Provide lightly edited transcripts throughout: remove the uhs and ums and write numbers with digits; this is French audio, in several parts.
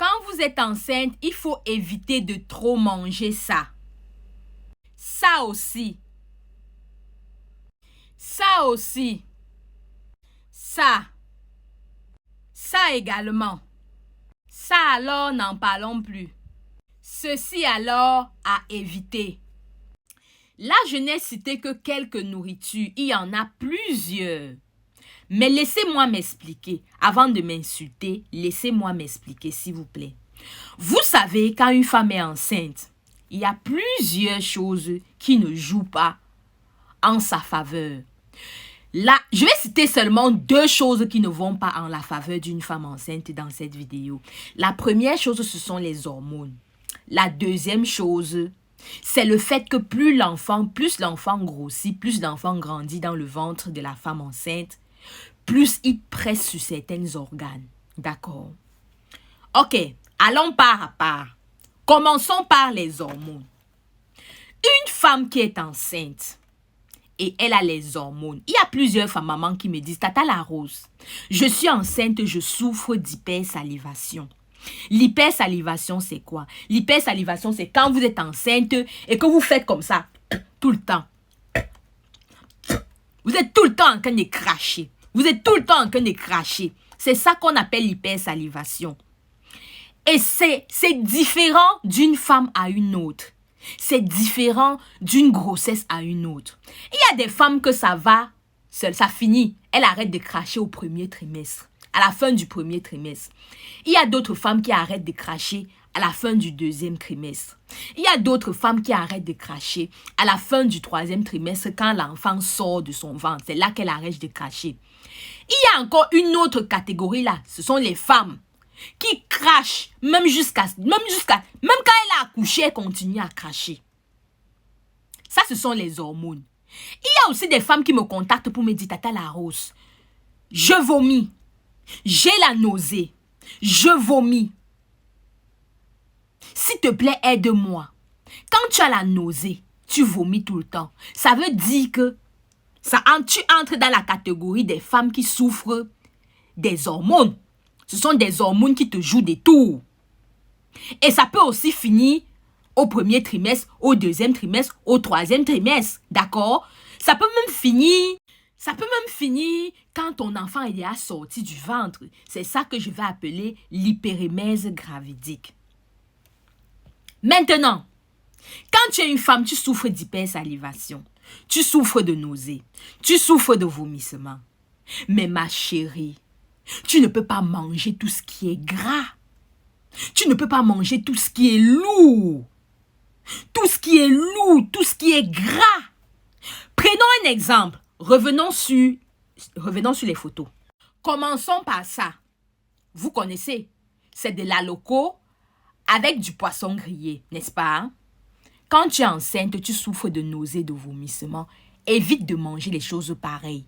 Quand vous êtes enceinte, il faut éviter de trop manger ça. Ça aussi. Ça aussi. Ça. Ça également. Ça alors, n'en parlons plus. Ceci alors à éviter. Là, je n'ai cité que quelques nourritures. Il y en a plusieurs. Mais laissez-moi m'expliquer. Avant de m'insulter, laissez-moi m'expliquer, s'il vous plaît. Vous savez, quand une femme est enceinte, il y a plusieurs choses qui ne jouent pas en sa faveur. Là, je vais citer seulement 2 choses qui ne vont pas en la faveur d'une femme enceinte dans cette vidéo. La première chose, ce sont les hormones. La deuxième chose, c'est le fait que plus l'enfant grossit, plus l'enfant grandit dans le ventre de la femme enceinte, plus il presse sur certains organes. D'accord? Ok, allons part à part. Commençons par les hormones. Une femme qui est enceinte et elle a les hormones. Il y a plusieurs femmes mamans qui me disent, Tata la Rose, je suis enceinte, je souffre d'hypersalivation. L'hypersalivation, c'est quoi? L'hypersalivation, c'est quand vous êtes enceinte et que vous faites comme ça, tout le temps. Vous êtes tout le temps en train de cracher. Vous êtes tout le temps en train de cracher. C'est ça qu'on appelle l'hypersalivation. Et c'est différent d'une femme à une autre. C'est différent d'une grossesse à une autre. Il y a des femmes que ça va, ça finit. Elles arrêtent de cracher au premier trimestre, à la fin du premier trimestre. Il y a d'autres femmes qui arrêtent de cracher à la fin du 2e trimestre. Il y a d'autres femmes qui arrêtent de cracher à la fin du 3e trimestre quand l'enfant sort de son ventre. C'est là qu'elle arrête de cracher. Il y a encore une autre catégorie là. Ce sont les femmes qui crachent même quand elle a accouché, elle continue à cracher. Ça, ce sont les hormones. Il y a aussi des femmes qui me contactent pour me dire, Tata la Rose, je vomis, j'ai la nausée, je vomis. S'il te plaît, aide-moi. Quand tu as la nausée, tu vomis tout le temps. Ça veut dire que tu entres dans la catégorie des femmes qui souffrent des hormones. Ce sont des hormones qui te jouent des tours. Et ça peut aussi finir au 1er trimestre, au 2e trimestre, au 3e trimestre. D'accord? Ça peut même finir quand ton enfant est déjà sorti du ventre. C'est ça que je vais appeler l'hyperémèse gravidique. Maintenant, quand tu es une femme, tu souffres d'hypersalivation, tu souffres de nausées, tu souffres de vomissements. Mais ma chérie, tu ne peux pas manger tout ce qui est gras. Tu ne peux pas manger tout ce qui est lourd. Tout ce qui est lourd, tout ce qui est gras. Prenons un exemple. Revenons sur les photos. Commençons par ça. Vous connaissez, c'est de la loco avec du poisson grillé, n'est-ce pas? Quand tu es enceinte, tu souffres de nausées, de vomissements. Évite de manger les choses pareilles.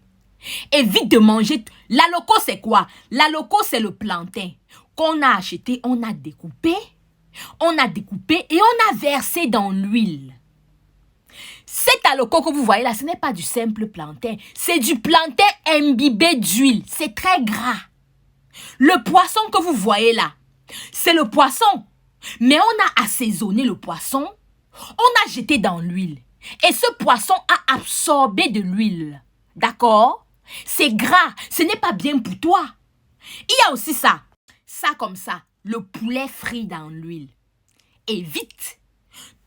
Évite de manger. La loco, c'est quoi? La loco, c'est le plantain qu'on a acheté, on a découpé et on a versé dans l'huile. Cet aloco que vous voyez là, ce n'est pas du simple plantain. C'est du plantain imbibé d'huile. C'est très gras. Le poisson que vous voyez là, c'est le poisson. Mais on a assaisonné le poisson, on a jeté dans l'huile. Et ce poisson a absorbé de l'huile. D'accord? C'est gras, ce n'est pas bien pour toi. Il y a aussi ça. Ça comme ça, le poulet frit dans l'huile. Évite.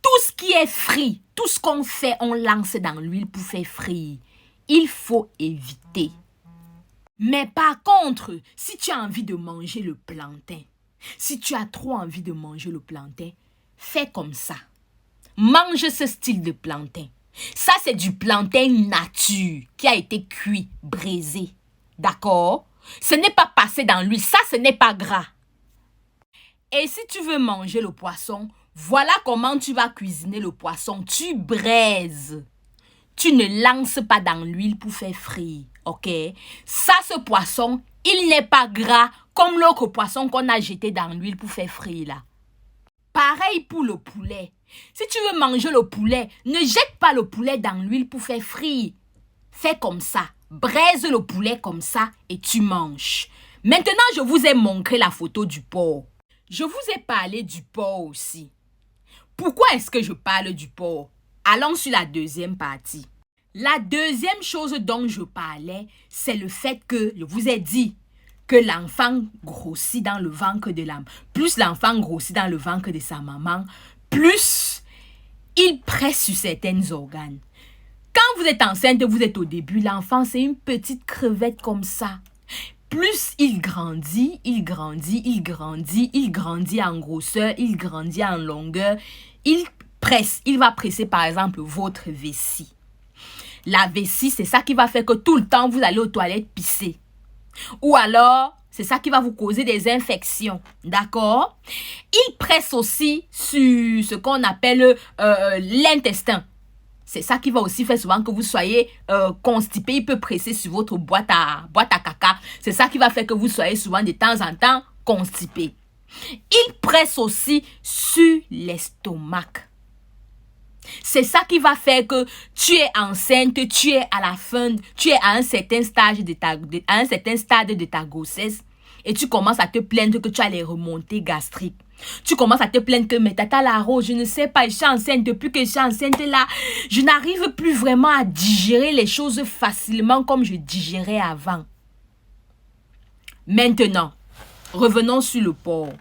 Tout ce qui est frit, tout ce qu'on fait, on lance dans l'huile pour faire frire. Il faut éviter. Mais par contre, si tu as envie de manger le plantain, si tu as trop envie de manger le plantain, fais comme ça. Mange ce style de plantain. Ça, c'est du plantain nature qui a été cuit, braisé. D'accord? Ce n'est pas passé dans l'huile. Ça, ce n'est pas gras. Et si tu veux manger le poisson, voilà comment tu vas cuisiner le poisson. Tu braises. Tu ne lances pas dans l'huile pour faire frire. Ok? Ça, ce poisson, il n'est pas gras comme l'autre poisson qu'on a jeté dans l'huile pour faire frire là. Pareil pour le poulet. Si tu veux manger le poulet, ne jette pas le poulet dans l'huile pour faire frire. Fais comme ça. Braise le poulet comme ça et tu manges. Maintenant, je vous ai montré la photo du porc. Je vous ai parlé du porc aussi. Pourquoi est-ce que je parle du porc? Allons sur la deuxième partie. La deuxième chose dont je parlais, c'est le fait que, je vous ai dit, que l'enfant grossit dans le ventre de l'âme. Plus l'enfant grossit dans le ventre de sa maman, plus il presse sur certains organes. Quand vous êtes enceinte, vous êtes au début, l'enfant c'est une petite crevette comme ça. Plus il grandit, il grandit, il grandit, il grandit en grosseur, il grandit en longueur, il presse, il va presser par exemple votre vessie. La vessie, c'est ça qui va faire que tout le temps vous allez aux toilettes pisser. Ou alors, c'est ça qui va vous causer des infections, d'accord? Il presse aussi sur ce qu'on appelle l'intestin. C'est ça qui va aussi faire souvent que vous soyez constipé. Il peut presser sur votre boîte à caca. C'est ça qui va faire que vous soyez souvent de temps en temps constipé. Il presse aussi sur l'estomac. C'est ça qui va faire que tu es enceinte, tu es à la fin, tu es à un certain stade de ta grossesse et tu commences à te plaindre que tu as les remontées gastriques. Tu commences à te plaindre que mais tata la rose, je ne sais pas, je suis enceinte, depuis que je suis enceinte là, je n'arrive plus vraiment à digérer les choses facilement comme je digérais avant. Maintenant, revenons sur le porc.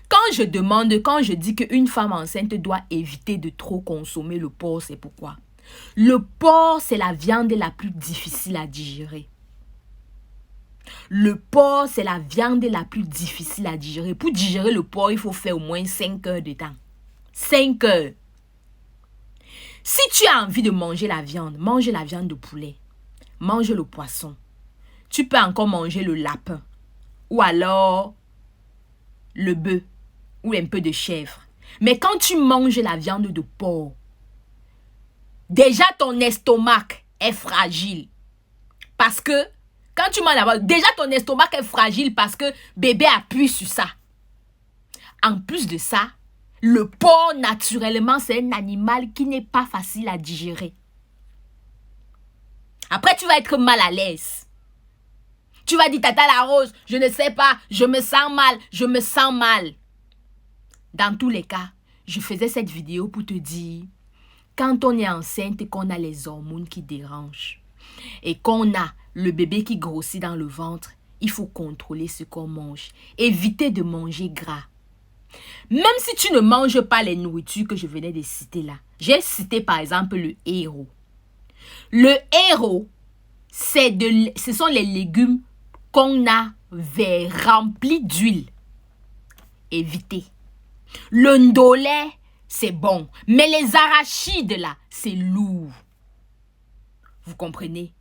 Quand je dis qu'une femme enceinte doit éviter de trop consommer le porc, c'est pourquoi? Le porc, c'est la viande la plus difficile à digérer. Le porc, c'est la viande la plus difficile à digérer. Pour digérer le porc, il faut faire au moins 5 heures de temps. 5 heures. Si tu as envie de manger la viande, mange la viande de poulet. Mange le poisson. Tu peux encore manger le lapin. Ou alors le bœuf. Ou un peu de chèvre. Mais quand tu manges la viande de porc, déjà ton estomac est fragile. Parce que, quand tu manges la viande, déjà ton estomac est fragile parce que bébé appuie sur ça. En plus de ça, le porc, naturellement, c'est un animal qui n'est pas facile à digérer. Après, tu vas être mal à l'aise. Tu vas dire, tata la rose, je ne sais pas, je me sens mal, je me sens mal. Dans tous les cas, je faisais cette vidéo pour te dire, quand on est enceinte et qu'on a les hormones qui dérangent et qu'on a le bébé qui grossit dans le ventre, il faut contrôler ce qu'on mange. Éviter de manger gras. Même si tu ne manges pas les nourritures que je venais de citer là. J'ai cité par exemple le héros. Le héros, ce sont les légumes qu'on a remplis d'huile. Évitez. Le ndolé, c'est bon. Mais les arachides, là, c'est lourd. Vous comprenez?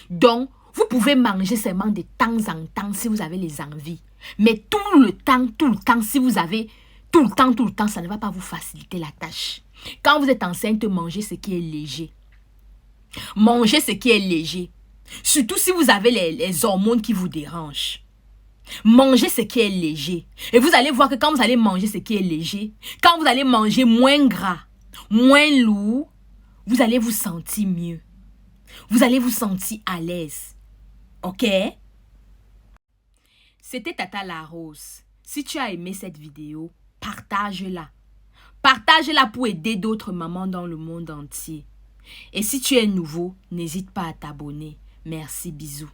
Donc, vous pouvez manger seulement de temps en temps si vous avez les envies. Mais tout le temps, si vous avez tout le temps, ça ne va pas vous faciliter la tâche. Quand vous êtes enceinte, mangez ce qui est léger. Mangez ce qui est léger. Surtout si vous avez les hormones qui vous dérangent. Mangez ce qui est léger. Et vous allez voir que quand vous allez manger ce qui est léger, quand vous allez manger moins gras, moins lourd, vous allez vous sentir mieux. Vous allez vous sentir à l'aise. Ok? C'était Tata la Rose. Si tu as aimé cette vidéo, partage-la. Partage-la pour aider d'autres mamans dans le monde entier. Et si tu es nouveau, n'hésite pas à t'abonner. Merci, bisous.